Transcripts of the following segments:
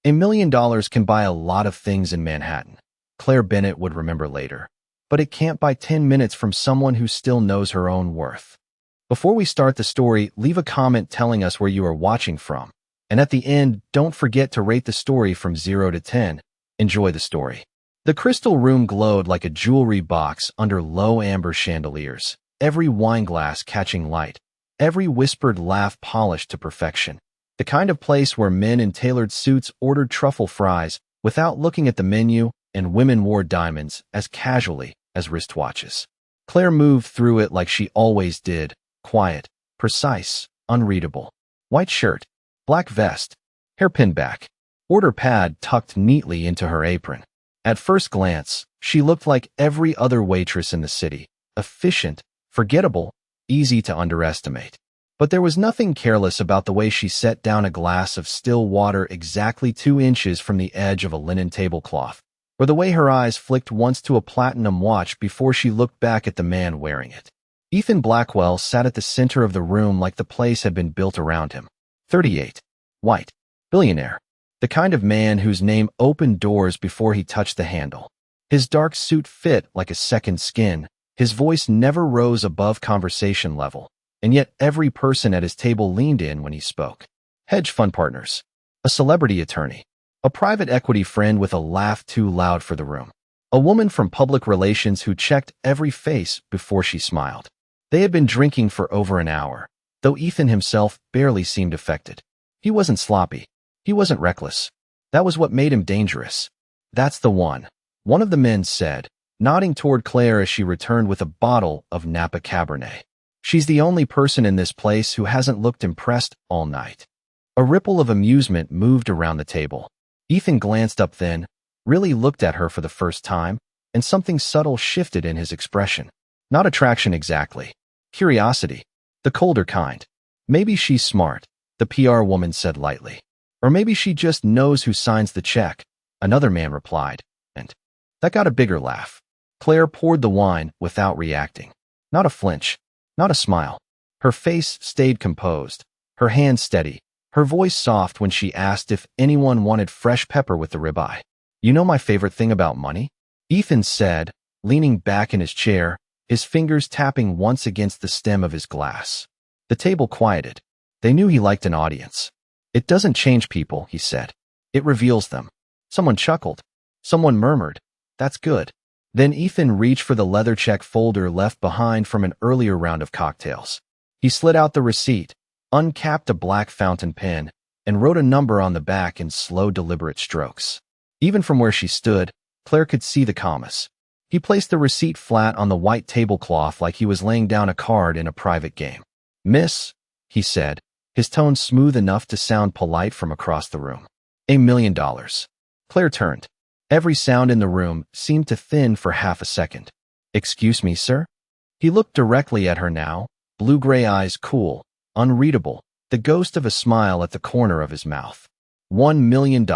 $1 million can buy a lot of things in Manhattan, Claire Bennett would remember later, but it can't buy 10 minutes from someone who still knows her own worth. Before we start the story, leave a comment telling us where you are watching from. And at the end, don't forget to rate the story from 0 to 10. Enjoy the story. The crystal room glowed like a jewelry box under low amber chandeliers, every wine glass catching light, every whispered laugh polished to perfection. The kind of place where men in tailored suits ordered truffle fries without looking at the menu, and women wore diamonds as casually as wristwatches. Claire moved through it like she always did, quiet, precise, unreadable. White shirt, black vest, hairpin back, order pad tucked neatly into her apron. At first glance, she looked like every other waitress in the city, efficient, forgettable, easy to underestimate. But there was nothing careless about the way she set down a glass of still water exactly 2 inches from the edge of a linen tablecloth, or the way her eyes flicked once to a platinum watch before she looked back at the man wearing it. Ethan Blackwell sat at the center of the room like the place had been built around him. 38. White. Billionaire. The kind of man whose name opened doors before he touched the handle. His dark suit fit like a second skin. His voice never rose above conversation level, and yet every person at his table leaned in when he spoke. Hedge fund partners. A celebrity attorney. A private equity friend with a laugh too loud for the room. A woman from public relations who checked every face before she smiled. They had been drinking for over an hour, though Ethan himself barely seemed affected. He wasn't sloppy. He wasn't reckless. That was what made him dangerous. That's the one, one of the men said, nodding toward Claire as she returned with a bottle of Napa Cabernet. She's the only person in this place who hasn't looked impressed all night. A ripple of amusement moved around the table. Ethan glanced up then, really looked at her for the first time, and something subtle shifted in his expression. Not attraction exactly. Curiosity. The colder kind. Maybe she's smart, the PR woman said lightly. Or maybe she just knows who signs the check, another man replied, and that got a bigger laugh. Claire poured the wine without reacting. Not a flinch, not a smile. Her face stayed composed, her hand steady, her voice soft when she asked if anyone wanted fresh pepper with the ribeye. You know my favorite thing about money? Ethan said, leaning back in his chair, his fingers tapping once against the stem of his glass. The table quieted. They knew he liked an audience. It doesn't change people, he said. It reveals them. Someone chuckled. Someone murmured, that's good. Then Ethan reached for the leather check folder left behind from an earlier round of cocktails. He slid out the receipt, uncapped a black fountain pen, and wrote a number on the back in slow, deliberate strokes. Even from where she stood, Claire could see the commas. He placed the receipt flat on the white tablecloth like he was laying down a card in a private game. Miss, he said, his tone smooth enough to sound polite from across the room. $1 million. Claire turned. Every sound in the room seemed to thin for half a second. Excuse me, sir? He looked directly at her now, blue-gray eyes cool, unreadable, the ghost of a smile at the corner of his mouth. $1 million,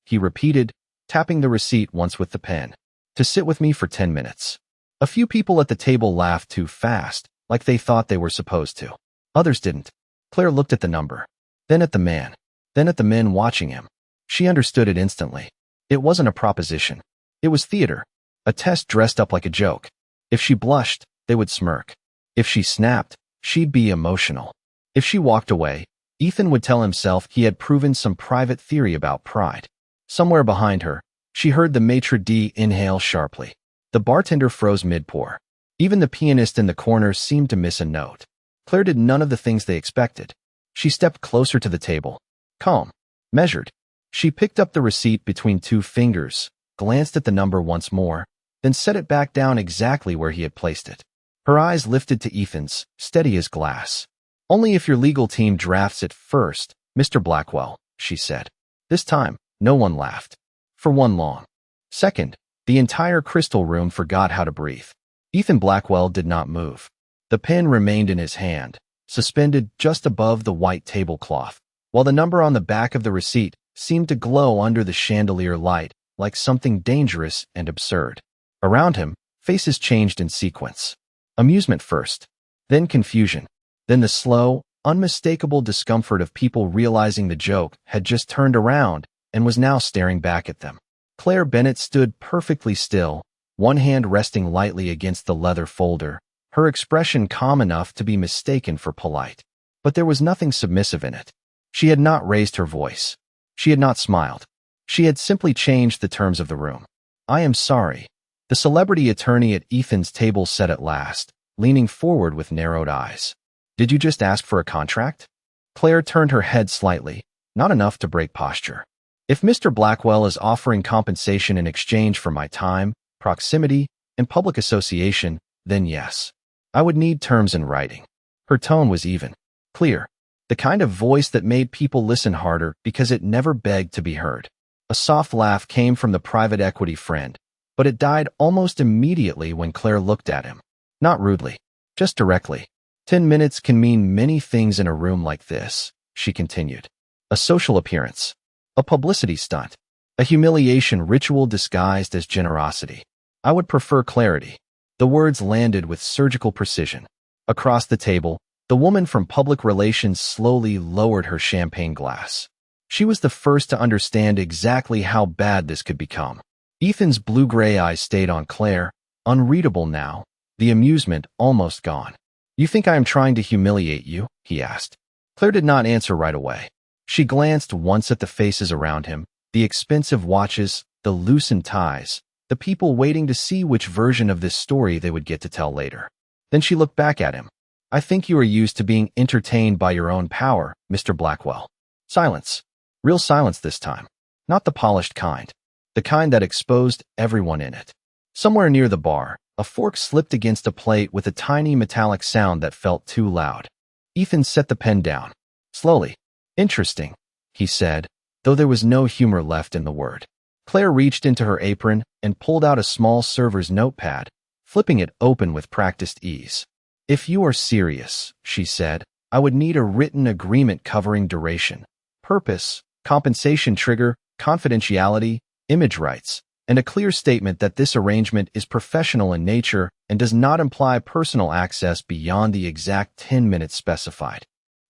he repeated, tapping the receipt once with the pen. To sit with me for 10 minutes. A few people at the table laughed too fast, like they thought they were supposed to. Others didn't. Claire looked at the number, then at the man, then at the men watching him. She understood it instantly. It wasn't a proposition. It was theater, a test dressed up like a joke. If she blushed, they would smirk. If she snapped, she'd be emotional. If she walked away, Ethan would tell himself he had proven some private theory about pride. Somewhere behind her, she heard the maitre d' inhale sharply. The bartender froze mid-pour. Even the pianist in the corner seemed to miss a note. Claire did none of the things they expected. She stepped closer to the table. Calm. Measured. She picked up the receipt between 2 fingers, glanced at the number once more, then set it back down exactly where he had placed it. Her eyes lifted to Ethan's, steady as glass. Only if your legal team drafts it first, Mr. Blackwell, she said. This time, no one laughed. For one long second, the entire crystal room forgot how to breathe. Ethan Blackwell did not move. The pen remained in his hand, suspended just above the white tablecloth, while the number on the back of the receipt seemed to glow under the chandelier light like something dangerous and absurd. Around him, faces changed in sequence. Amusement first, then confusion, then the slow, unmistakable discomfort of people realizing the joke had just turned around and was now staring back at them. Claire Bennett stood perfectly still, one hand resting lightly against the leather folder, her expression calm enough to be mistaken for polite. But there was nothing submissive in it. She had not raised her voice. She had not smiled. She had simply changed the terms of the room. "I am sorry," the celebrity attorney at Ethan's table said at last, leaning forward with narrowed eyes. "Did you just ask for a contract?" Claire turned her head slightly, not enough to break posture. "If Mr. Blackwell is offering compensation in exchange for my time, proximity, and public association, then yes. I would need terms in writing." Her tone was even, clear, the kind of voice that made people listen harder because it never begged to be heard. A soft laugh came from the private equity friend, but it died almost immediately when Claire looked at him. Not rudely, just directly. 10 minutes can mean many things in a room like this, she continued. A social appearance, a publicity stunt, a humiliation ritual disguised as generosity. I would prefer clarity. The words landed with surgical precision. Across the table, the woman from public relations slowly lowered her champagne glass. She was the first to understand exactly how bad this could become. Ethan's blue-gray eyes stayed on Claire, unreadable now, the amusement almost gone. "You think I am trying to humiliate you?" he asked. Claire did not answer right away. She glanced once at the faces around him, the expensive watches, the loosened ties, the people waiting to see which version of this story they would get to tell later. Then she looked back at him. "I think you are used to being entertained by your own power, Mr. Blackwell." Silence. Real silence this time. Not the polished kind. The kind that exposed everyone in it. Somewhere near the bar, a fork slipped against a plate with a tiny metallic sound that felt too loud. Ethan set the pen down. Slowly. "Interesting," he said, though there was no humor left in the word. Claire reached into her apron and pulled out a small server's notepad, flipping it open with practiced ease. "If you are serious," she said, "I would need a written agreement covering duration, purpose, compensation trigger, confidentiality, image rights, and a clear statement that this arrangement is professional in nature and does not imply personal access beyond the exact 10 minutes specified."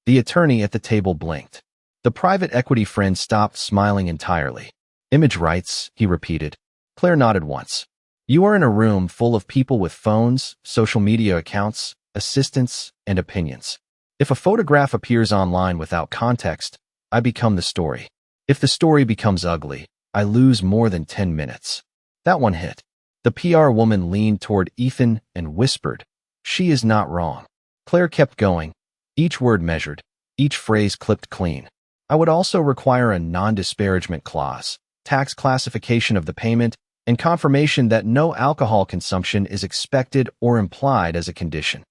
The attorney at the table blinked. The private equity friend stopped smiling entirely. "Image rights," he repeated. Claire nodded once. "You are in a room full of people with phones, social media accounts, assistants, and opinions. If a photograph appears online without context, I become the story. If the story becomes ugly, I lose more than 10 minutes. That one hit. The PR woman leaned toward Ethan and whispered, "She is not wrong." Claire kept going, each word measured, each phrase clipped clean. "I would also require a non-disparagement clause, tax classification of the payment, and confirmation that no alcohol consumption is expected or implied as a condition."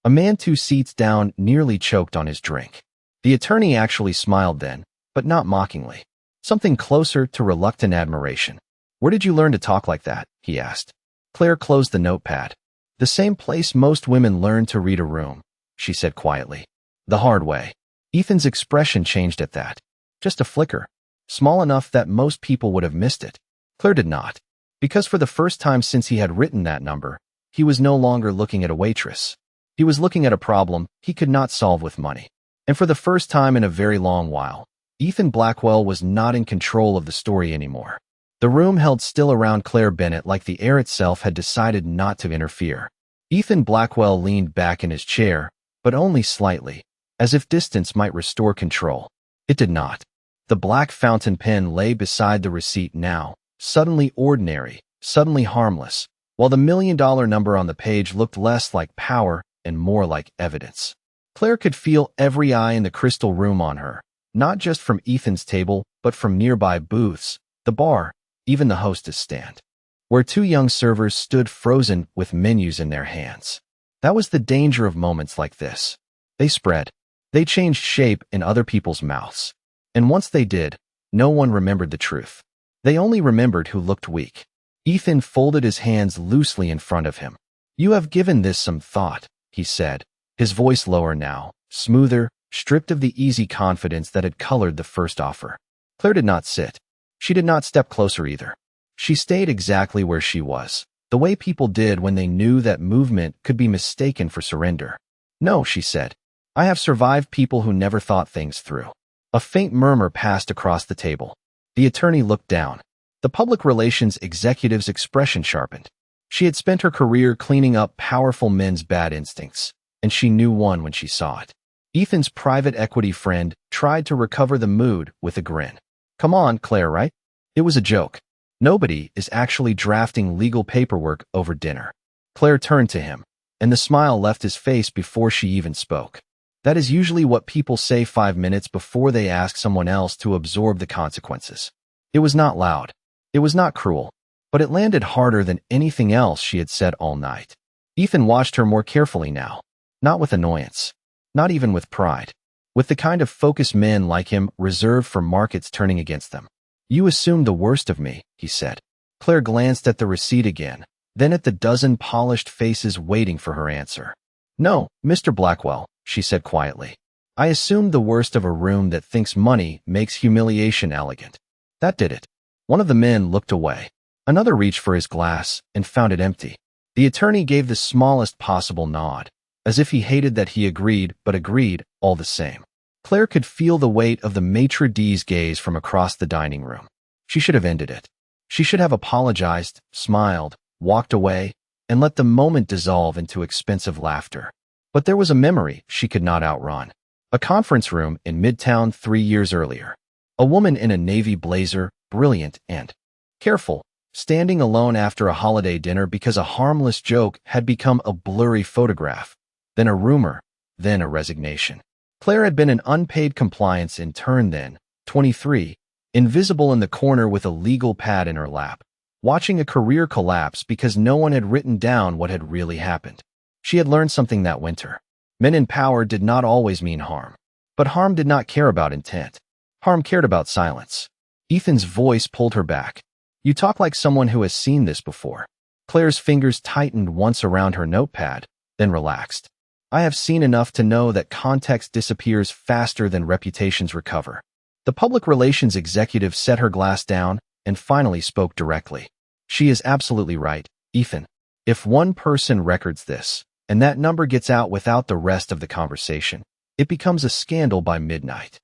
A man 2 seats down nearly choked on his drink. The attorney actually smiled then, but not mockingly. Something closer to reluctant admiration. "Where did you learn to talk like that?" he asked. Claire closed the notepad. "The same place most women learn to read a room," she said quietly. "The hard way." Ethan's expression changed at that. Just a flicker, small enough that most people would have missed it. Claire did not. Because for the first time since he had written that number, he was no longer looking at a waitress. He was looking at a problem he could not solve with money. And for the first time in a very long while, Ethan Blackwell was not in control of the story anymore. The room held still around Claire Bennett like the air itself had decided not to interfere. Ethan Blackwell leaned back in his chair, but only slightly, as if distance might restore control. It did not. The black fountain pen lay beside the receipt now, suddenly ordinary, suddenly harmless, while the $1 million number on the page looked less like power and more like evidence. Claire could feel every eye in the crystal room on her, not just from Ethan's table, but from nearby booths, the bar, even the hostess stand, where 2 young servers stood frozen with menus in their hands. That was the danger of moments like this. They spread. They changed shape in other people's mouths. And once they did, no one remembered the truth. They only remembered who looked weak. Ethan folded his hands loosely in front of him. "You have given this some thought," he said, his voice lower now, smoother, stripped of the easy confidence that had colored the first offer. Claire did not sit. She did not step closer either. She stayed exactly where she was, the way people did when they knew that movement could be mistaken for surrender. "No," she said. "I have survived people who never thought things through." A faint murmur passed across the table. The attorney looked down. The public relations executive's expression sharpened. She had spent her career cleaning up powerful men's bad instincts, and she knew one when she saw it. Ethan's private equity friend tried to recover the mood with a grin. Come on, Claire, right? It was a joke. Nobody is actually drafting legal paperwork over dinner. Claire turned to him, and the smile left his face before she even spoke. That is usually what people say 5 minutes before they ask someone else to absorb the consequences. It was not loud. It was not cruel, but it landed harder than anything else she had said all night. Ethan watched her more carefully now, not with annoyance, not even with pride, with the kind of focused men like him reserved for markets turning against them. You assumed the worst of me, he said. Claire glanced at the receipt again, then at the dozen polished faces waiting for her answer. No, Mr. Blackwell, she said quietly. I assumed the worst of a room that thinks money makes humiliation elegant. That did it. One of the men looked away. Another reached for his glass and found it empty. The attorney gave the smallest possible nod, as if he hated that he agreed, but agreed all the same. Claire could feel the weight of the maitre d's gaze from across the dining room. She should have ended it. She should have apologized, smiled, walked away, and let the moment dissolve into expensive laughter. But there was a memory she could not outrun. A conference room in Midtown 3 years earlier. A woman in a navy blazer, brilliant and careful, standing alone after a holiday dinner because a harmless joke had become a blurry photograph, then a rumor, then a resignation. Claire had been an unpaid compliance intern then, 23, invisible in the corner with a legal pad in her lap, watching a career collapse because no one had written down what had really happened. She had learned something that winter. Men in power did not always mean harm. But harm did not care about intent. Harm cared about silence. Ethan's voice pulled her back. You talk like someone who has seen this before. Claire's fingers tightened once around her notepad, then relaxed. I have seen enough to know that context disappears faster than reputations recover. The public relations executive set her glass down and finally spoke directly. She is absolutely right, Ethan. If one person records this, and that number gets out without the rest of the conversation, it becomes a scandal by midnight.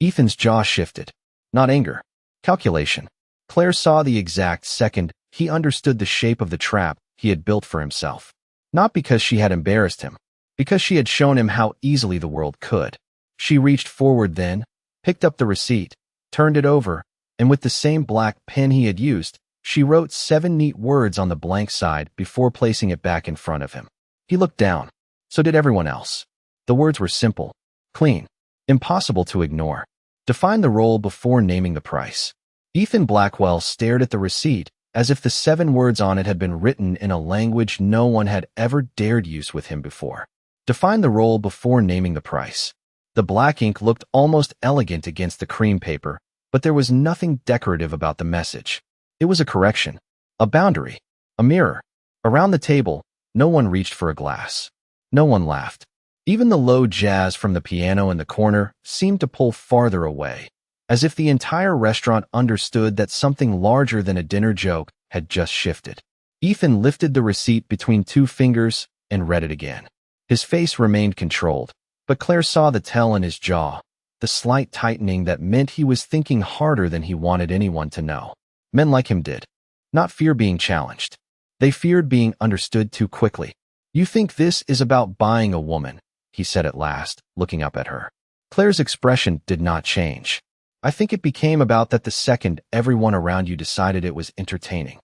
Ethan's jaw shifted. Not anger. Calculation. Claire saw the exact second he understood the shape of the trap he had built for himself. Not because she had embarrassed him, because she had shown him how easily the world could. She reached forward then, picked up the receipt, turned it over, and with the same black pen he had used, she wrote 7 neat words on the blank side before placing it back in front of him. He looked down. So did everyone else. The words were simple, clean, impossible to ignore. Define the role before naming the price. Ethan Blackwell stared at the receipt as if the 7 words on it had been written in a language no one had ever dared use with him before. Define the role before naming the price. The black ink looked almost elegant against the cream paper, but there was nothing decorative about the message. It was a correction, a boundary, a mirror. Around the table, no one reached for a glass. No one laughed. Even the low jazz from the piano in the corner seemed to pull farther away, as if the entire restaurant understood that something larger than a dinner joke had just shifted. Ethan lifted the receipt between 2 fingers and read it again. His face remained controlled, but Claire saw the tell in his jaw, the slight tightening that meant he was thinking harder than he wanted anyone to know. Men like him did not fear being challenged. They feared being understood too quickly. You think this is about buying a woman, he said at last, looking up at her. Claire's expression did not change. I think it became about that the second everyone around you decided it was entertaining.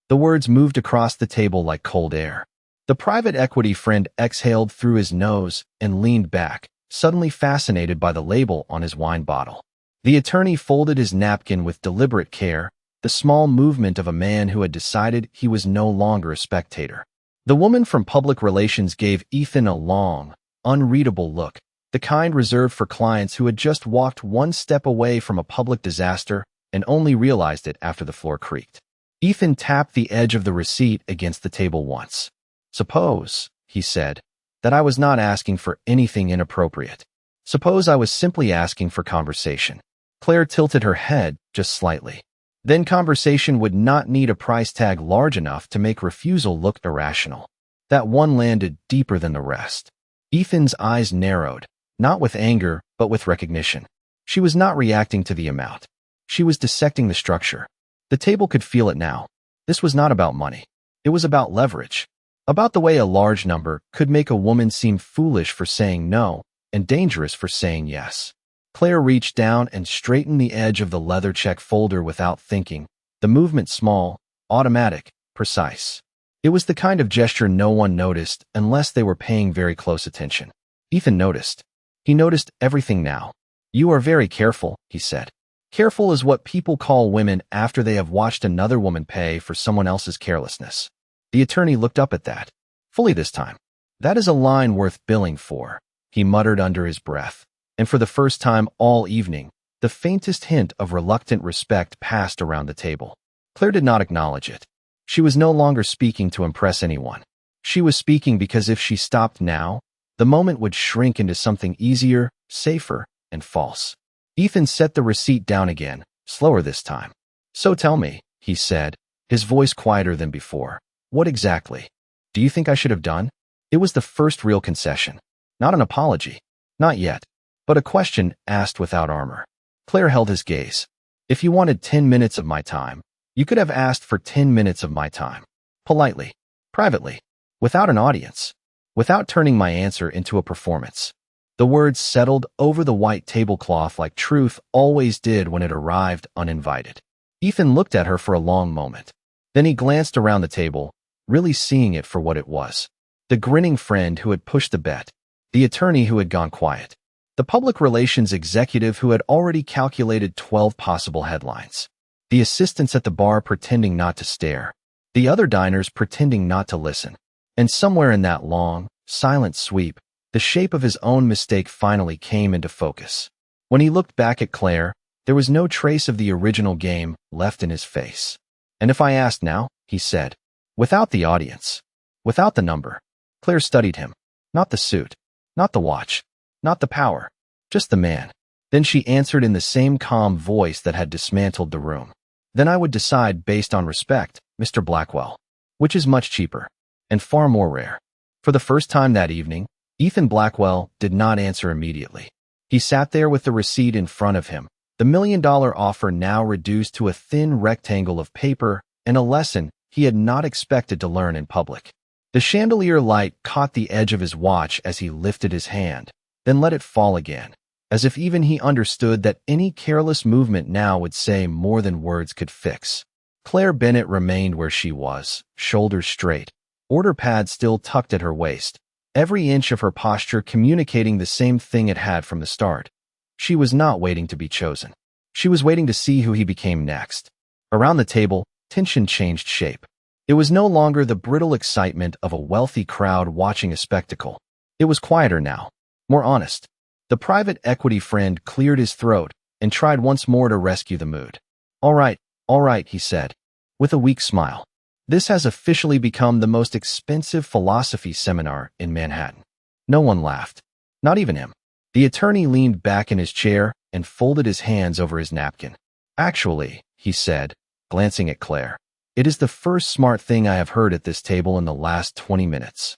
The words moved across the table like cold air. The private equity friend exhaled through his nose and leaned back, suddenly fascinated by the label on his wine bottle. The attorney folded his napkin with deliberate care, the small movement of a man who had decided he was no longer a spectator. The woman from public relations gave Ethan a long, unreadable look, the kind reserved for clients who had just walked one step away from a public disaster and only realized it after the floor creaked. Ethan tapped the edge of the receipt against the table once. Suppose, he said, that I was not asking for anything inappropriate. Suppose I was simply asking for conversation. Claire tilted her head just slightly. Then conversation would not need a price tag large enough to make refusal look irrational. That one landed deeper than the rest. Ethan's eyes narrowed, not with anger, but with recognition. She was not reacting to the amount. She was dissecting the structure. The table could feel it now. This was not about money. It was about leverage. About the way a large number could make a woman seem foolish for saying no and dangerous for saying yes. Claire reached down and straightened the edge of the leather check folder without thinking, the movement small, automatic, precise. It was the kind of gesture no one noticed unless they were paying very close attention. Ethan noticed. He noticed everything now. "You are very careful," he said. Careful is what people call women after they have watched another woman pay for someone else's carelessness. The attorney looked up at that. Fully this time. "That is a line worth billing for," he muttered under his breath. And for the first time all evening, the faintest hint of reluctant respect passed around the table. Claire did not acknowledge it. She was no longer speaking to impress anyone. She was speaking because if she stopped now, the moment would shrink into something easier, safer, and false. Ethan set the receipt down again, slower this time. "So tell me," he said, his voice quieter than before. "What exactly do you think I should have done?" It was the first real concession. Not an apology. Not yet. But a question asked without armor. Claire held his gaze. "If you wanted 10 minutes of my time, you could have asked for 10 minutes of my time. Politely. Privately. Without an audience. Without turning my answer into a performance." The words settled over the white tablecloth like truth always did when it arrived uninvited. Ethan looked at her for a long moment. Then he glanced around the table, really seeing it for what it was. The grinning friend who had pushed the bet. The attorney who had gone quiet. The public relations executive who had already calculated 12 possible headlines. The assistants at the bar pretending not to stare. The other diners pretending not to listen. And somewhere in that long, silent sweep, the shape of his own mistake finally came into focus. When he looked back at Claire, there was no trace of the original game left in his face. "And if I asked now," he said, "without the audience, without the number." Claire studied him. Not the suit, not the watch, not the power, just the man. Then she answered in the same calm voice that had dismantled the room. "Then I would decide based on respect, Mr. Blackwell, which is much cheaper and far more rare." For the first time that evening, Ethan Blackwell did not answer immediately. He sat there with the receipt in front of him, the $1 million offer now reduced to a thin rectangle of paper and a lesson he had not expected to learn in public. The chandelier light caught the edge of his watch as he lifted his hand, then let it fall again, as if even he understood that any careless movement now would say more than words could fix. Claire Bennett remained where she was, shoulders straight, order pad still tucked at her waist, every inch of her posture communicating the same thing it had from the start. She was not waiting to be chosen. She was waiting to see who he became next. Around the table, tension changed shape. It was no longer the brittle excitement of a wealthy crowd watching a spectacle. It was quieter now, more honest. The private equity friend cleared his throat and tried once more to rescue the mood. All right, he said, with a weak smile. "This has officially become the most expensive philosophy seminar in Manhattan." No one laughed. Not even him. The attorney leaned back in his chair and folded his hands over his napkin. "Actually," he said, glancing at Claire, "it is the first smart thing I have heard at this table in the last 20 minutes."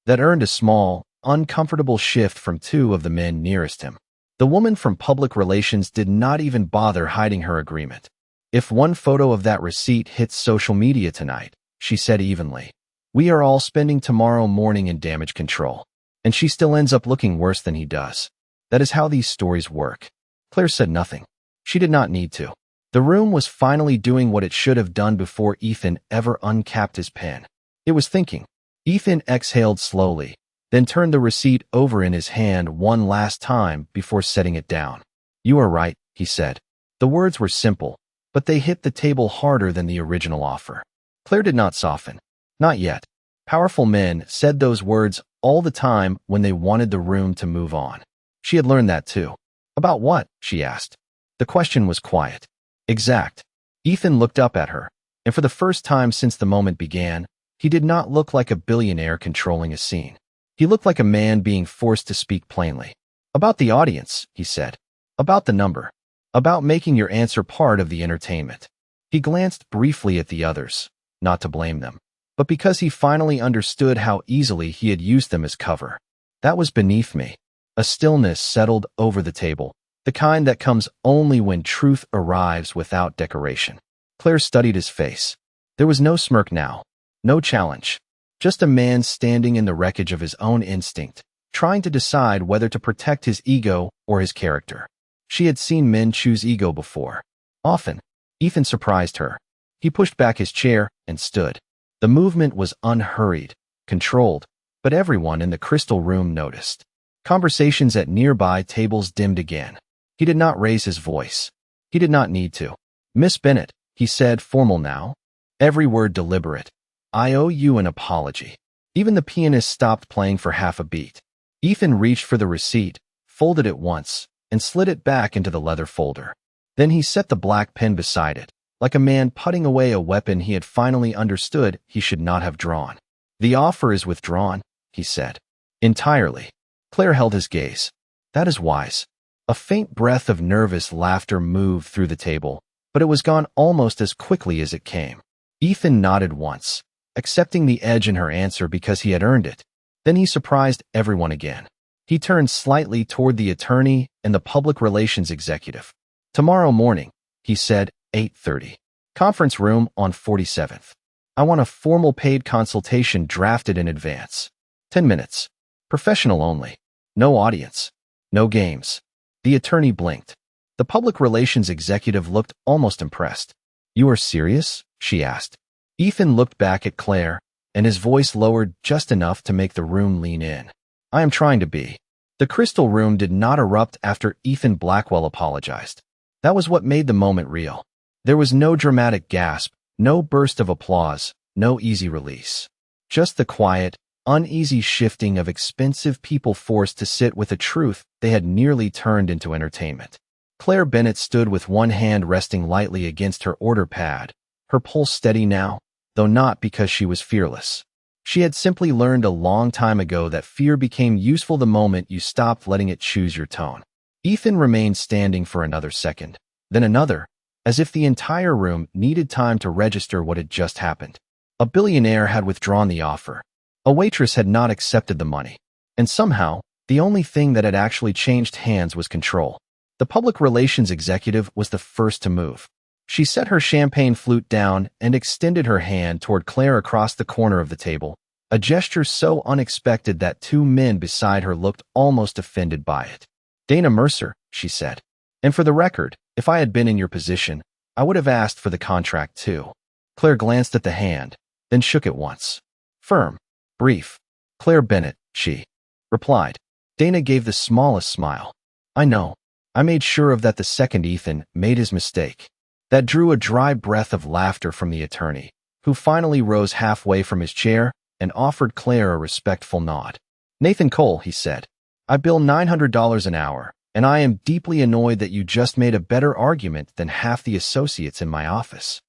That earned a small, uncomfortable shift from two of the men nearest him. The woman from public relations did not even bother hiding her agreement. "If one photo of that receipt hits social media tonight," she said evenly, "we are all spending tomorrow morning in damage control. And she still ends up looking worse than he does. That is how these stories work." Claire said nothing. She did not need to. The room was finally doing what it should have done before Ethan ever uncapped his pen. It was thinking. Ethan exhaled slowly, then turned the receipt over in his hand one last time before setting it down. "You are right," he said. The words were simple, but they hit the table harder than the original offer. Claire did not soften. Not yet. Powerful men said those words all the time when they wanted the room to move on. She had learned that too. "About what?" she asked. The question was quiet. Exact. Ethan looked up at her, and for the first time since the moment began, he did not look like a billionaire controlling a scene. He looked like a man being forced to speak plainly. "About the audience," he said. "About the number. About making your answer part of the entertainment." He glanced briefly at the others, not to blame them, but because he finally understood how easily he had used them as cover. "That was beneath me." A stillness settled over the table, the kind that comes only when truth arrives without decoration. Claire studied his face. There was no smirk now, no challenge, just a man standing in the wreckage of his own instinct, trying to decide whether to protect his ego or his character. She had seen men choose ego before. Often. Ethan surprised her. He pushed back his chair and stood. The movement was unhurried, controlled, but everyone in the crystal room noticed. Conversations at nearby tables dimmed again. He did not raise his voice. He did not need to. "Miss Bennett," he said, formal now. Every word deliberate. "I owe you an apology." Even the pianist stopped playing for half a beat. Ethan reached for the receipt, folded it once, and slid it back into the leather folder. Then he set the black pen beside it, like a man putting away a weapon he had finally understood he should not have drawn. "The offer is withdrawn," he said. "Entirely." Claire held his gaze. "That is wise." A faint breath of nervous laughter moved through the table, but it was gone almost as quickly as it came. Ethan nodded once, accepting the edge in her answer because he had earned it. Then he surprised everyone again. He turned slightly toward the attorney and the public relations executive. "Tomorrow morning," he said, 8:30. "Conference room on 47th. I want a formal paid consultation drafted in advance. 10 minutes. Professional only. No audience. No games." The attorney blinked. The public relations executive looked almost impressed. "You are serious?" she asked. Ethan looked back at Claire, and his voice lowered just enough to make the room lean in. "I am trying to be." The crystal room did not erupt after Ethan Blackwell apologized. That was what made the moment real. There was no dramatic gasp, no burst of applause, no easy release. Just the quiet, uneasy shifting of expensive people forced to sit with a truth they had nearly turned into entertainment. Claire Bennett stood with one hand resting lightly against her order pad, her pulse steady now, though not because she was fearless. She had simply learned a long time ago that fear became useful the moment you stopped letting it choose your tone. Ethan remained standing for another second, then another, as if the entire room needed time to register what had just happened. A billionaire had withdrawn the offer. A waitress had not accepted the money. And somehow, the only thing that had actually changed hands was control. The public relations executive was the first to move. She set her champagne flute down and extended her hand toward Claire across the corner of the table, a gesture so unexpected that two men beside her looked almost offended by it. "Dana Mercer," she said. "And for the record, if I had been in your position, I would have asked for the contract too." Claire glanced at the hand, then shook it once. Firm. Brief. "Claire Bennett," she replied. Dana gave the smallest smile. "I know. I made sure of that the second Ethan made his mistake." That drew a dry breath of laughter from the attorney, who finally rose halfway from his chair and offered Claire a respectful nod. "Nathan Cole," he said. "I bill $900 an hour, and I am deeply annoyed that you just made a better argument than half the associates in my office."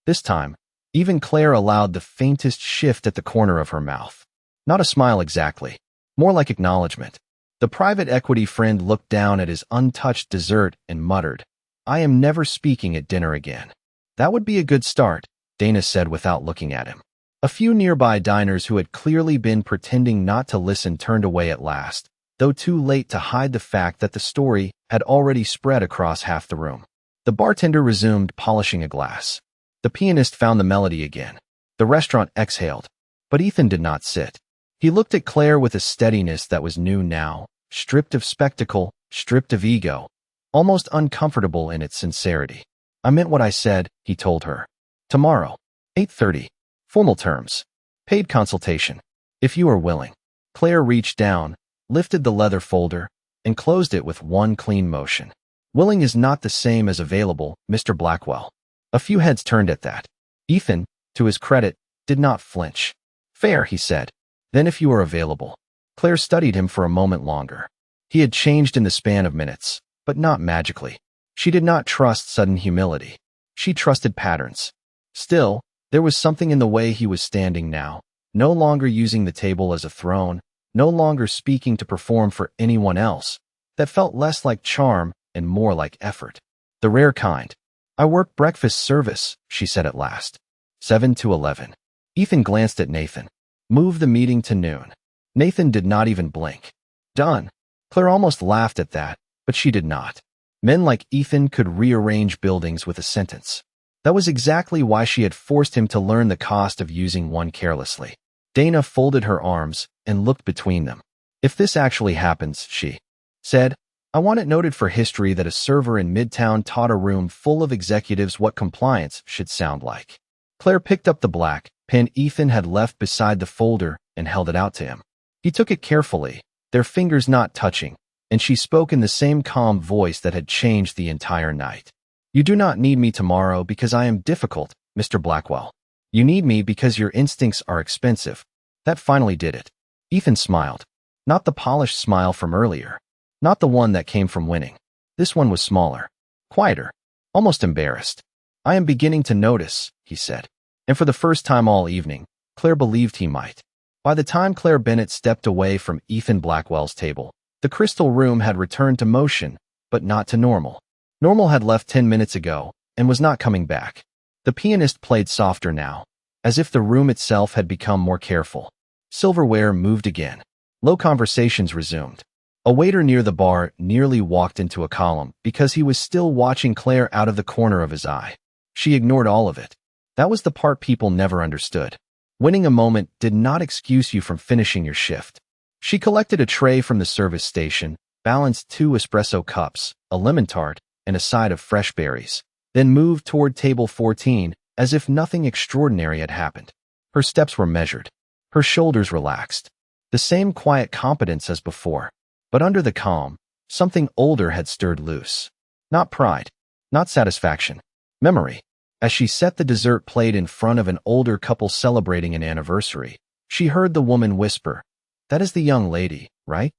This time, even Claire allowed the faintest shift at the corner of her mouth. Not a smile exactly, more like acknowledgement. The private equity friend looked down at his untouched dessert and muttered, "I am never speaking at dinner again." "That would be a good start," Dana said without looking at him. A few nearby diners who had clearly been pretending not to listen turned away at last, though too late to hide the fact that the story had already spread across half the room. The bartender resumed polishing a glass. The pianist found the melody again. The restaurant exhaled. But Ethan did not sit. He looked at Claire with a steadiness that was new now, stripped of spectacle, stripped of ego, almost uncomfortable in its sincerity. "I meant what I said," he told her. "Tomorrow, 8:30. Formal terms. Paid consultation. If you are willing." Claire reached down, lifted the leather folder, and closed it with one clean motion. "Willing is not the same as available, Mr. Blackwell." A few heads turned at that. Ethan, to his credit, did not flinch. "Fair," he said. "Then if you are available." Claire studied him for a moment longer. He had changed in the span of minutes, but not magically. She did not trust sudden humility. She trusted patterns. Still, there was something in the way he was standing now, no longer using the table as a throne, no longer speaking to perform for anyone else, that felt less like charm and more like effort. The rare kind. "I work breakfast service," she said at last. 7 to 11. Ethan glanced at Nathan. "Move the meeting to noon." Nathan did not even blink. "Done." Claire almost laughed at that, but she did not. Men like Ethan could rearrange buildings with a sentence. That was exactly why she had forced him to learn the cost of using one carelessly. Dana folded her arms and looked between them. If this actually happens, she said, I want it noted for history that a server in Midtown taught a room full of executives what compliance should sound like. Claire picked up the black pen Ethan had left beside the folder and held it out to him. He took it carefully, their fingers not touching, and she spoke in the same calm voice that had changed the entire night. You do not need me tomorrow because I am difficult, Mr. Blackwell. You need me because your instincts are expensive. That finally did it. Ethan smiled. Not the polished smile from earlier. Not the one that came from winning. This one was smaller, quieter, almost embarrassed. I am beginning to notice, he said. And for the first time all evening, Claire believed he might. By the time Claire Bennett stepped away from Ethan Blackwell's table, the crystal room had returned to motion, but not to normal. Normal had left 10 minutes ago and was not coming back. The pianist played softer now, as if the room itself had become more careful. Silverware moved again. Low conversations resumed. A waiter near the bar nearly walked into a column because he was still watching Claire out of the corner of his eye. She ignored all of it. That was the part people never understood. Winning a moment did not excuse you from finishing your shift. She collected a tray from the service station, balanced 2 espresso cups, a lemon tart, and a side of fresh berries, then moved toward table 14 as if nothing extraordinary had happened. Her steps were measured. Her shoulders relaxed. The same quiet competence as before. But under the calm, something older had stirred loose. Not pride, not satisfaction, memory. As she set the dessert plate in front of an older couple celebrating an anniversary, she heard the woman whisper, That is the young lady, right?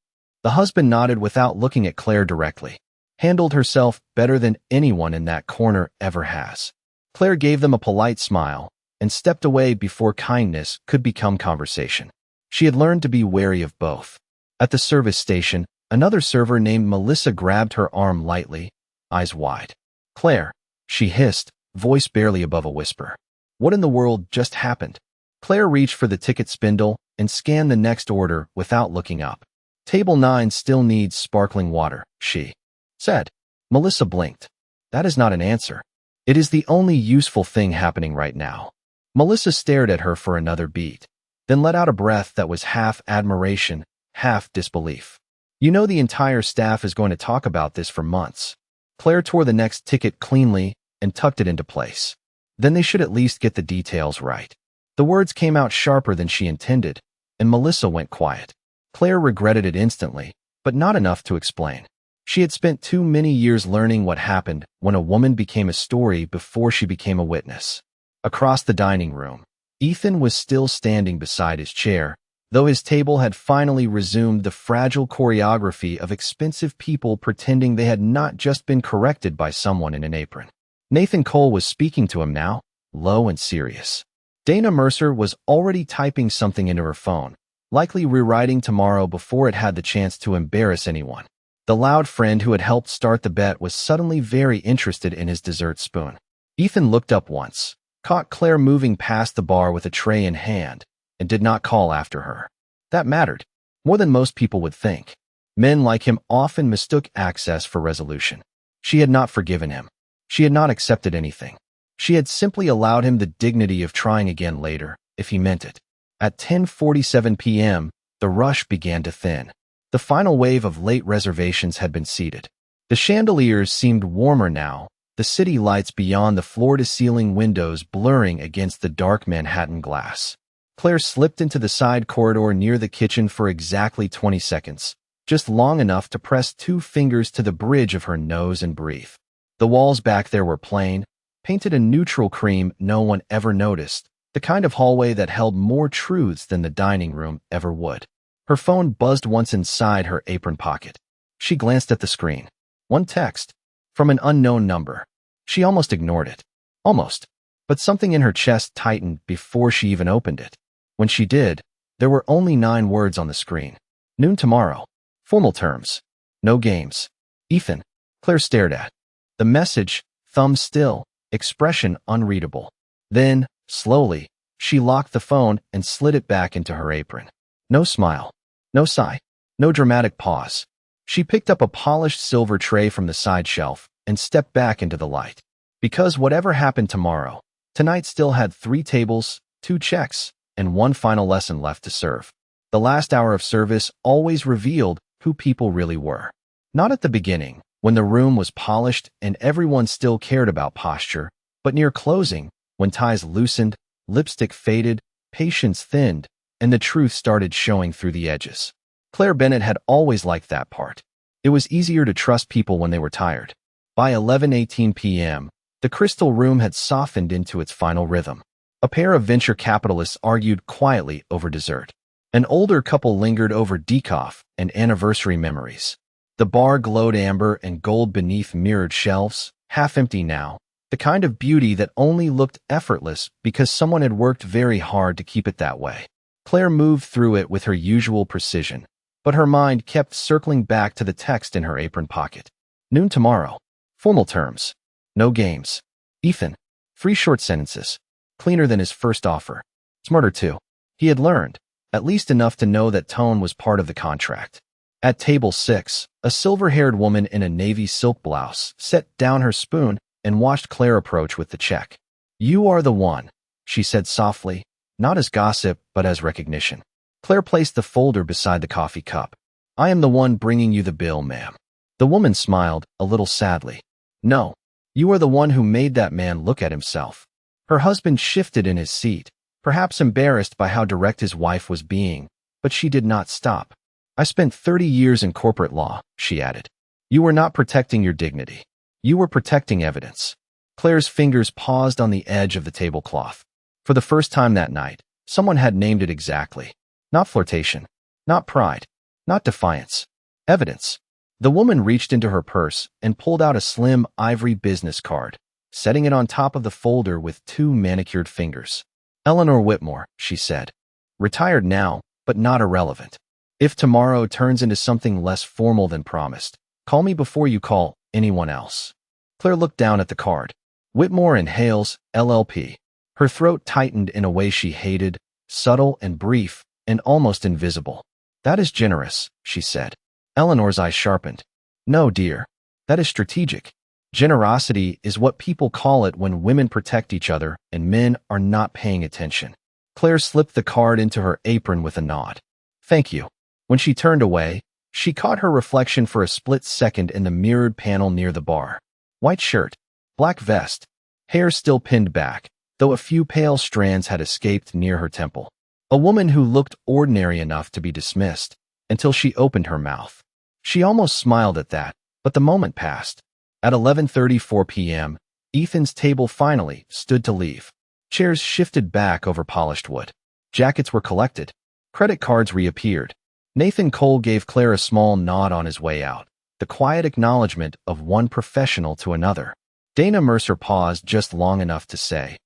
The husband nodded without looking at Claire directly. Handled herself better than anyone in that corner ever has. Claire gave them a polite smile and stepped away before kindness could become conversation. She had learned to be wary of both. At the service station, another server named Melissa grabbed her arm lightly, eyes wide. Claire, she hissed, voice barely above a whisper. What in the world just happened? Claire reached for the ticket spindle and scanned the next order without looking up. Table 9 still needs sparkling water, she said. Melissa blinked. That is not an answer. It is the only useful thing happening right now. Melissa stared at her for another beat, then let out a breath that was half admiration, half disbelief. You know the entire staff is going to talk about this for months. Claire tore the next ticket cleanly and tucked it into place. Then they should at least get the details right. The words came out sharper than she intended, and Melissa went quiet. Claire regretted it instantly, but not enough to explain. She had spent too many years learning what happened when a woman became a story before she became a witness. Across the dining room, Ethan was still standing beside his chair, though his table had finally resumed the fragile choreography of expensive people pretending they had not just been corrected by someone in an apron. Nathan Cole was speaking to him now, low and serious. Dana Mercer was already typing something into her phone, likely rewriting tomorrow before it had the chance to embarrass anyone. The loud friend who had helped start the bet was suddenly very interested in his dessert spoon. Ethan looked up once, caught Claire moving past the bar with a tray in hand, and did not call after her. That mattered, more than most people would think. Men like him often mistook access for resolution. She had not forgiven him. She had not accepted anything. She had simply allowed him the dignity of trying again later, if he meant it. At 10:47 p.m., the rush began to thin. The final wave of late reservations had been seated. The chandeliers seemed warmer now, the city lights beyond the floor-to-ceiling windows blurring against the dark Manhattan glass. Claire slipped into the side corridor near the kitchen for exactly 20 seconds, just long enough to press 2 fingers to the bridge of her nose and breathe. The walls back there were plain, painted a neutral cream no one ever noticed, the kind of hallway that held more truths than the dining room ever would. Her phone buzzed once inside her apron pocket. She glanced at the screen. One text, from an unknown number. She almost ignored it. Almost. But something in her chest tightened before she even opened it. When she did, there were only 9 words on the screen. Noon tomorrow. Formal terms. No games. Ethan. Claire stared at the message, thumb still, expression unreadable. Then, slowly, she locked the phone and slid it back into her apron. No smile. No sigh. No dramatic pause. She picked up a polished silver tray from the side shelf and stepped back into the light. Because whatever happened tomorrow, tonight still had 3 tables, 2 checks, and 1 final lesson left to serve. The last hour of service always revealed who people really were. Not at the beginning, when the room was polished and everyone still cared about posture, but near closing, when ties loosened, lipstick faded, patience thinned, and the truth started showing through the edges. Claire Bennett had always liked that part. It was easier to trust people when they were tired. By 11:18 p.m., the crystal room had softened into its final rhythm. A pair of venture capitalists argued quietly over dessert. An older couple lingered over decaf and anniversary memories. The bar glowed amber and gold beneath mirrored shelves, half empty now, the kind of beauty that only looked effortless because someone had worked very hard to keep it that way. Claire moved through it with her usual precision, but her mind kept circling back to the text in her apron pocket. Noon tomorrow. Formal terms. No games. Ethan. 3 short sentences. Cleaner than his first offer. Smarter too. He had learned, at least enough to know that tone was part of the contract. At table 6, a silver-haired woman in a navy silk blouse set down her spoon and watched Claire approach with the check. "You are the one," she said softly, not as gossip but as recognition. Claire placed the folder beside the coffee cup. "I am the one bringing you the bill, ma'am." The woman smiled, a little sadly. "No, you are the one who made that man look at himself." Her husband shifted in his seat, perhaps embarrassed by how direct his wife was being, but she did not stop. "I spent 30 years in corporate law," she added. "You were not protecting your dignity. You were protecting evidence." Claire's fingers paused on the edge of the tablecloth. For the first time that night, someone had named it exactly. Not flirtation, not pride, not defiance. Evidence. The woman reached into her purse and pulled out a slim ivory business card, setting it on top of the folder with 2 manicured fingers. "Eleanor Whitmore," she said. "Retired now, but not irrelevant. If tomorrow turns into something less formal than promised, call me before you call anyone else." Claire looked down at the card. Whitmore and Hales, LLP. Her throat tightened in a way she hated, subtle and brief, and almost invisible. "That is generous," she said. Eleanor's eyes sharpened. "No, dear. That is strategic. Generosity is what people call it when women protect each other and men are not paying attention." Claire slipped the card into her apron with a nod. "Thank you." When she turned away, she caught her reflection for a split second in the mirrored panel near the bar. White shirt, black vest, hair still pinned back, though a few pale strands had escaped near her temple. A woman who looked ordinary enough to be dismissed, until she opened her mouth. She almost smiled at that, but the moment passed. At 11:34 p.m., Ethan's table finally stood to leave. Chairs shifted back over polished wood. Jackets were collected. Credit cards reappeared. Nathan Cole gave Claire a small nod on his way out, the quiet acknowledgement of one professional to another. Dana Mercer paused just long enough to say,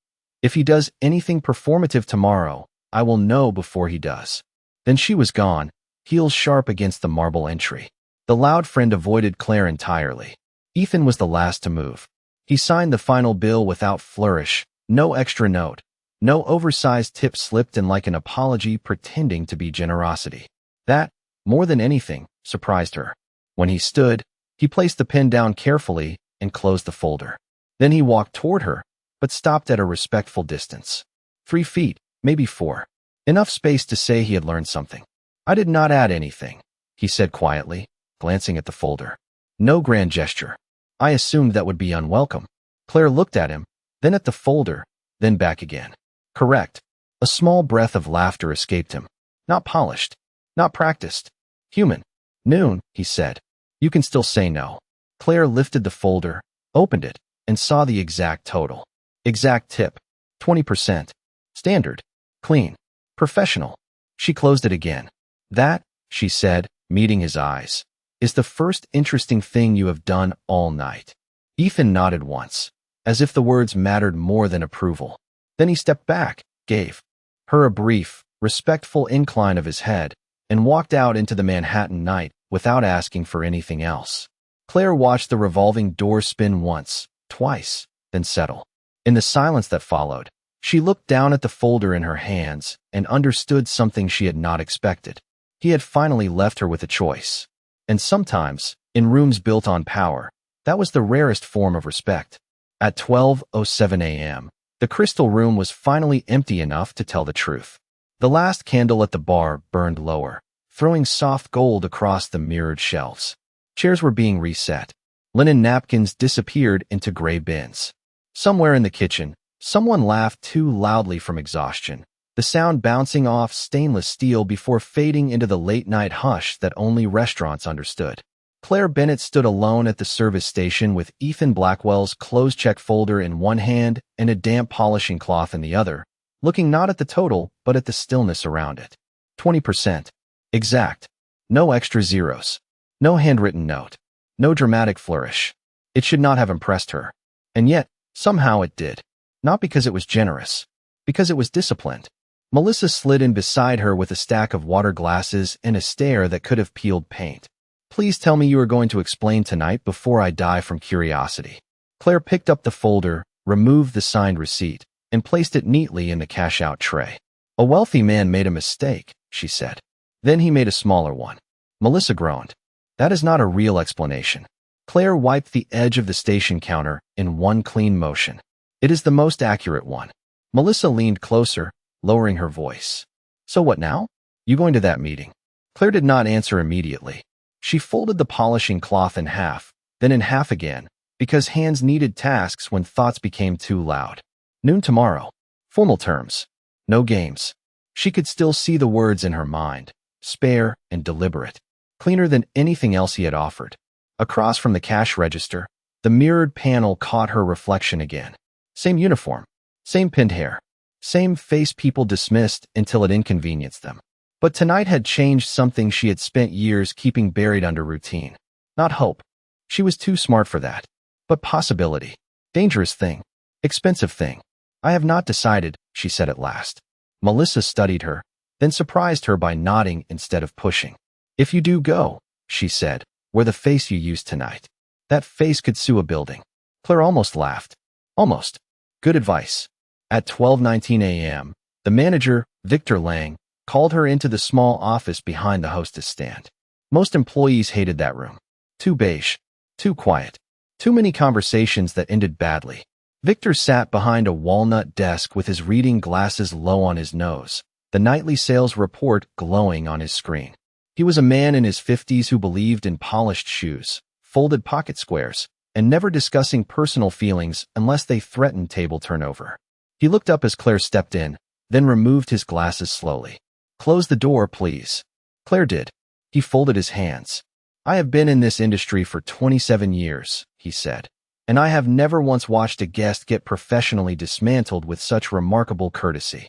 "If he does anything performative tomorrow, I will know before he does." Then she was gone, heels sharp against the marble entry. The loud friend avoided Claire entirely. Ethan was the last to move. He signed the final bill without flourish, no extra note, no oversized tip slipped in like an apology pretending to be generosity. That, more than anything, surprised her. When he stood, he placed the pen down carefully and closed the folder. Then he walked toward her, but stopped at a respectful distance. 3 feet, maybe 4. Enough space to say he had learned something. "I did not add anything," he said quietly, glancing at the folder. "No grand gesture. I assumed that would be unwelcome." Claire looked at him, then at the folder, then back again. "Correct." A small breath of laughter escaped him. "Not polished. Not practiced. Human." "Noon," he said. "You can still say no." Claire lifted the folder, opened it, and saw the exact total. Exact tip. 20%. Standard. Clean. Professional. She closed it again. "That," she said, meeting his eyes, "is the first interesting thing you have done all night." Ethan nodded once, as if the words mattered more than approval. Then he stepped back, gave her a brief, respectful incline of his head, and walked out into the Manhattan night without asking for anything else. Claire watched the revolving door spin once, twice, then settle. In the silence that followed, she looked down at the folder in her hands and understood something she had not expected. He had finally left her with a choice. And sometimes, in rooms built on power, that was the rarest form of respect. At 12:07 a.m., the crystal room was finally empty enough to tell the truth. The last candle at the bar burned lower, throwing soft gold across the mirrored shelves. Chairs were being reset. Linen napkins disappeared into gray bins. Somewhere in the kitchen, someone laughed too loudly from exhaustion, the sound bouncing off stainless steel before fading into the late-night hush that only restaurants understood. Claire Bennett stood alone at the service station with Ethan Blackwell's clothes check folder in one hand and a damp polishing cloth in the other, looking not at the total, but at the stillness around it. 20%. Exact. No extra zeros. No handwritten note. No dramatic flourish. It should not have impressed her. And yet, somehow it did. Not because it was generous. Because it was disciplined. Melissa slid in beside her with a stack of water glasses and a stare that could have peeled paint. Please tell me you are going to explain tonight before I die from curiosity. Claire picked up the folder, removed the signed receipt, and placed it neatly in the cash-out tray. A wealthy man made a mistake, she said. Then he made a smaller one. Melissa groaned. That is not a real explanation. Claire wiped the edge of the station counter in one clean motion. It is the most accurate one. Melissa leaned closer, lowering her voice. So what now? You going to that meeting? Claire did not answer immediately. She folded the polishing cloth in half, then in half again, because hands needed tasks when thoughts became too loud. Noon tomorrow. Formal terms. No games. She could still see the words in her mind, spare and deliberate, cleaner than anything else he had offered. Across from the cash register, the mirrored panel caught her reflection again. Same uniform, same pinned hair, same face people dismissed until it inconvenienced them. But tonight had changed something she had spent years keeping buried under routine. Not hope. She was too smart for that. But possibility. Dangerous thing. Expensive thing. I have not decided, she said at last. Melissa studied her, then surprised her by nodding instead of pushing. If you do go, she said, wear the face you used tonight. That face could sue a building. Claire almost laughed. Almost. Good advice. At 12:19 a.m., the manager, Victor Lang, called her into the small office behind the hostess stand. Most employees hated that room. Too beige. Too quiet. Too many conversations that ended badly. Victor sat behind a walnut desk with his reading glasses low on his nose, the nightly sales report glowing on his screen. He was a man in his 50s who believed in polished shoes, folded pocket squares, and never discussing personal feelings unless they threatened table turnover. He looked up as Claire stepped in, then removed his glasses slowly. Close the door, please. Claire did. He folded his hands. I have been in this industry for 27 years, he said, and I have never once watched a guest get professionally dismantled with such remarkable courtesy.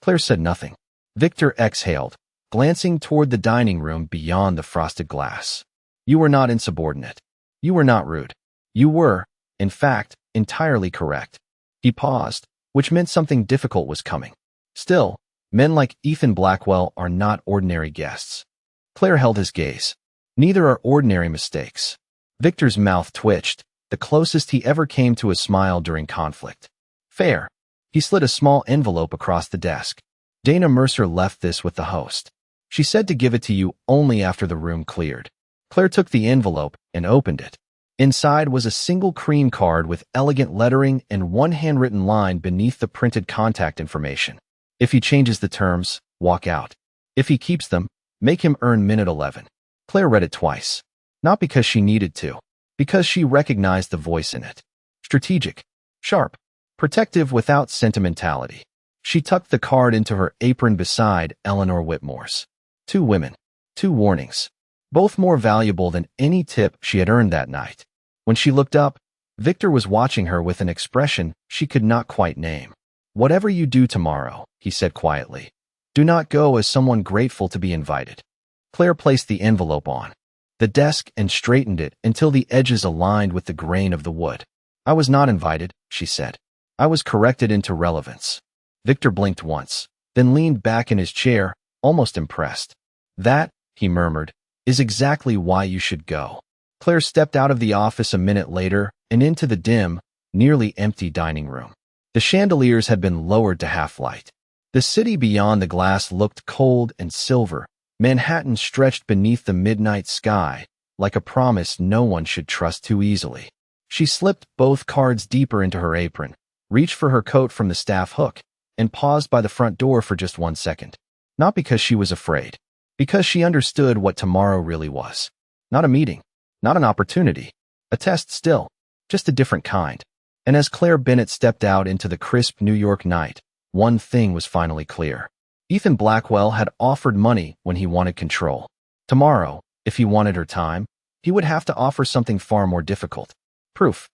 Claire said nothing. Victor exhaled, glancing toward the dining room beyond the frosted glass. You were not insubordinate. You were not rude. You were, in fact, entirely correct. He paused, which meant something difficult was coming. Still, men like Ethan Blackwell are not ordinary guests. Claire held his gaze. Neither are ordinary mistakes. Victor's mouth twitched, the closest he ever came to a smile during conflict. Fair. He slid a small envelope across the desk. Dana Mercer left this with the host. She said to give it to you only after the room cleared. Claire took the envelope and opened it. Inside was a single cream card with elegant lettering and one handwritten line beneath the printed contact information. If he changes the terms, walk out. If he keeps them, make him earn minute 11. Claire read it twice. Not because she needed to. Because she recognized the voice in it. Strategic. Sharp. Protective without sentimentality. She tucked the card into her apron beside Eleanor Whitmore's. 2 women. 2 warnings. Both more valuable than any tip she had earned that night. When she looked up, Victor was watching her with an expression she could not quite name. Whatever you do tomorrow, he said quietly, do not go as someone grateful to be invited. Claire placed the envelope on the desk and straightened it until the edges aligned with the grain of the wood. I was not invited, she said. I was corrected into relevance. Victor blinked once, then leaned back in his chair, almost impressed. That, he murmured, is exactly why you should go. Claire stepped out of the office a minute later and into the dim, nearly empty dining room. The chandeliers had been lowered to half-light. The city beyond the glass looked cold and silver. Manhattan stretched beneath the midnight sky, like a promise no one should trust too easily. She slipped both cards deeper into her apron, reached for her coat from the staff hook, and paused by the front door for just 1 second. Not because she was afraid, because she understood what tomorrow really was. Not a meeting, not an opportunity, a test still, just a different kind. And as Claire Bennett stepped out into the crisp New York night, one thing was finally clear. Ethan Blackwell had offered money when he wanted control. Tomorrow, if he wanted her time, he would have to offer something far more difficult. Proof.